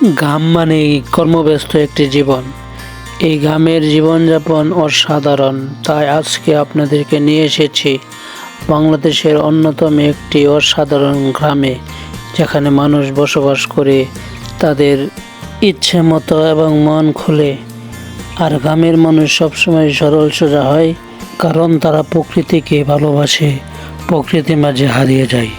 গ্রাম মানেই কর্মব্যস্ত একটি জীবন। এই গ্রামের জীবনযাপন অসাধারণ। তাই আজকে আপনাদেরকে নিয়ে এসেছি বাংলাদেশের অন্যতম একটি অসাধারণ গ্রামে, যেখানে মানুষ বসবাস করে তাদের ইচ্ছে মতো এবং মন খুলে। আর গ্রামের মানুষ সবসময় সরল সোজা হয়, কারণ তারা প্রকৃতিকে ভালোবাসে, প্রকৃতির মাঝে হারিয়ে যায়।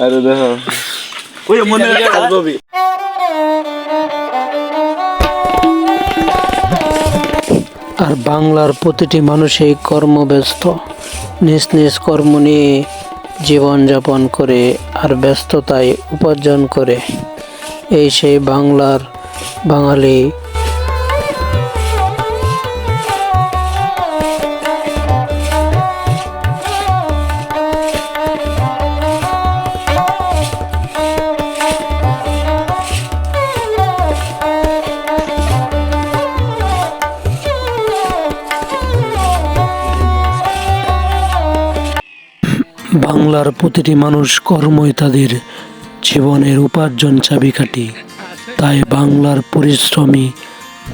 আরে দেখো ওই মনে কাজ পাবি। আর বাংলার প্রতিটি মানুষই কর্মব্যস্ত, নিজ নিজ কর্ম নিয়ে জীবনযাপন করে আর ব্যস্ততায় উপার্জন করে। এই সেই বাংলার বাঙালি। বাংলার প্রতিটি মানুষ কর্মই তাদের জীবনের উপার্জন চাবিকাঠি। তাই বাংলার পরিশ্রমী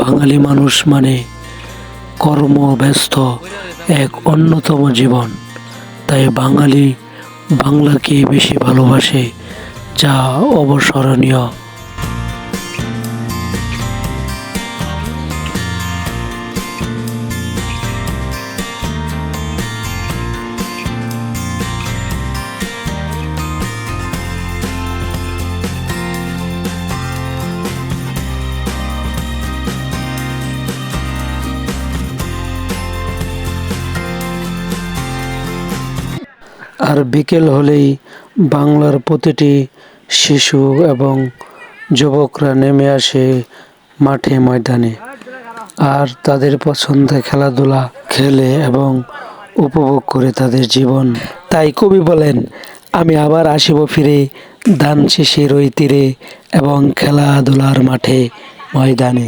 বাঙালি মানুষ মানে কর্মব্যস্ত এক অন্যতম জীবন। তাই বাঙালি বাংলাকে বেশি ভালোবাসে, যা অবসরণীয়। আর বিকেল হলেই বাংলার প্রতিটি শিশু এবং যুবকরা নেমে আসে মাঠে ময়দানে, আর তাদের পছন্দের খেলাধুলা খেলে এবং উপভোগ করে তাদের জীবন। তাই কবি বলেন, আমি আবার আসিব ফিরে ধান শিশির ওই তীরে এবং খেলাধুলার মাঠে ময়দানে।